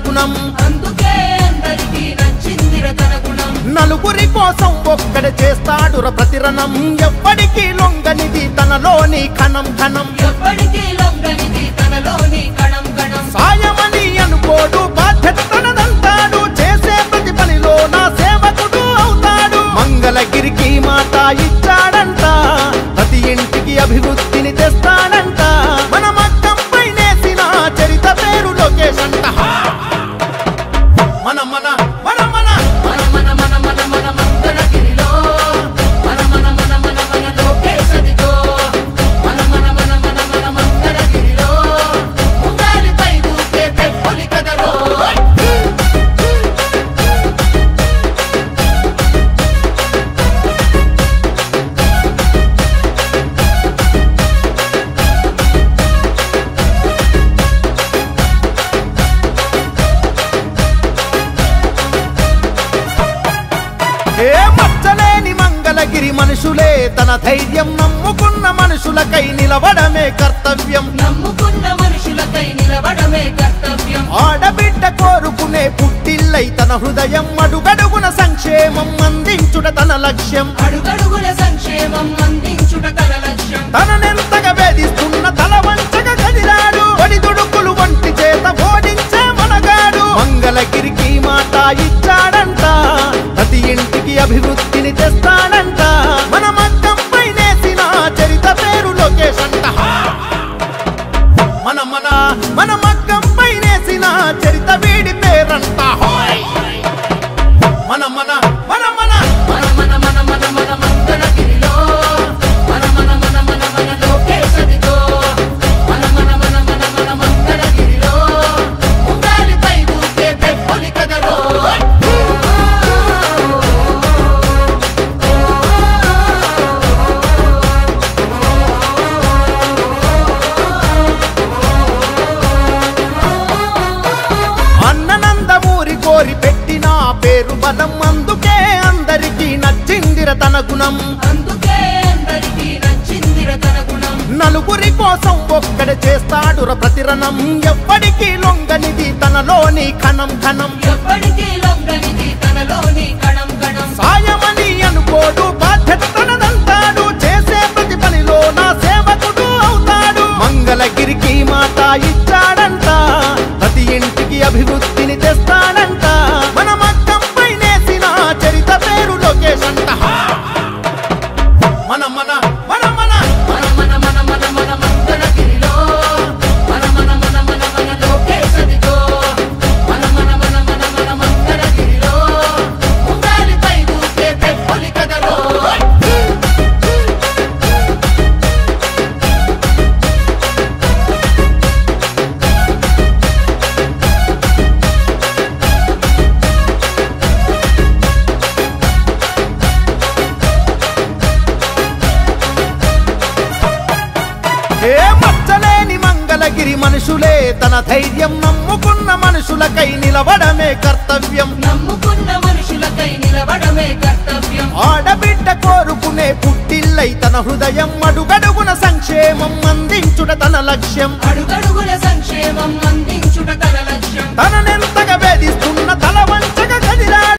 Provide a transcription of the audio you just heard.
గుణం అందుకే అందరికీ నచ్చిందిర తన గుణం నలుగురి కోసం ఒక్కడే చేస్తాడుర ప్రతిరణం ఎవ్వడికి లొంగనిది తనలోని కణం కణం ఎవ్వడికి లొంగనిది తనలోని కణం కణం సాయమని అనుకోడు బాధ్యత తనదంటాడు చేసే ప్రతి పనిలో నా సేవకుడు అవుతాడు మంగళగిరికి మాట ఇచ్చాడంట ప్రతి ఇంటికి అభివృద్ధిని తెస్తాడంట మన మగ్గంపై నేసిన చరిత పేరు లోకేష్ అంట మన మన మన మన మన మన మన మన మన మంగళగిరిలో మన మన మన మన మన లోకేష్ అదిగో మన మన మన మన మన మంగళగిరిలో ఉంగాలిపై దూకే పెట్టులి కదరో ఏ మచ్చలేని మంగళగిరి మనుషులే తన ధైర్యం నమ్ముకున్న మనుషులకై నిలవడమే కర్తవ్యం నమ్ముకున్న మనుషులకై నిలవడమే కర్తవ్యం ఆడబిడ్డ కోరుకునే పుట్టిల్లై తన హృదయం అడుగడుగున సంక్షేమం అందించుట తన లక్ష్యం అడుగడుగుల సంక్షేమం అందించుట తన లక్ష్యం తననెంతగా వేధిస్తున్న తల వంచగా కదిలాడు ఒడిదుడుకులు వంటి చేత ఓడించే మనగాడు మంగళగిరికి మాట ఇచ్చాడంట ప్రతి ఇంటికి అభివృద్ధిని తెస్తాడంట మన మగ్గంపై నేసిన చరిత పేరు లోకేష్ అంట మన మన మన మగ్గంపై నేసిన చరిత వీడి పేరంట మన మన మన మన మన మన మన మన మన మంగళగిరిలో మన మన మన మన మన లోకేష్ అదిగో మన మన మన మన మన మంగళగిరిలో ఉంగాలిపై దూకే పెట్టులి కదరో అన్ననందమూరి కోరి పెట్టిన పేరు బలం అందుకే అందరికీ నచ్చిందిర తన గుణం అందుకే అందరికీ నచ్చిందిర తన గుణం నలుగురి కోసం ఒక్కడే చేస్తాడుర ప్రతిరణం ఎవ్వడికి లొంగనిది తనలోని కణం కణం ఎవ్వడికి లొంగనిది తనలోని కణం కణం సాయమని అనుకోడు బాధ్యత తనదంటాడు చేసే ప్రతి పనిలో నా సేవకుడు అవుతాడు మంగళగిరికి మాట ఇచ్చాడంట ప్రతి ఇంటికి అభివృద్ధిని తెస్తాడంట మన మగ్గంపై నేసిన చరిత పేరు లోకేష్ అంట మన మన మన మన మన మన మన మన మన మంగళగిరిలో మన మన మన మన మన లోకేష్ అదిగో మన మన మన మన మన మంగళగిరిలో ఉంగాలిపై దూకే పెట్టులి కదరో ఏ మచ్చలేని మంగళగిరి మనుషులే తన ధైర్యం నమ్ముకున్న మనుషులకై నిలవడమే కర్తవ్యం నమ్ముకున్న మనుషులకై నిలవడమే కర్తవ్యం ఆడబిడ్డ కోరుకునే పుట్టిల్లై తన హృదయం అడుగడుగున సంక్షేమం అందించుట తన లక్ష్యం అడుగడుగుల సంక్షేమం అందించుట తన లక్ష్యం తననెంతగా వేధిస్తున్న తల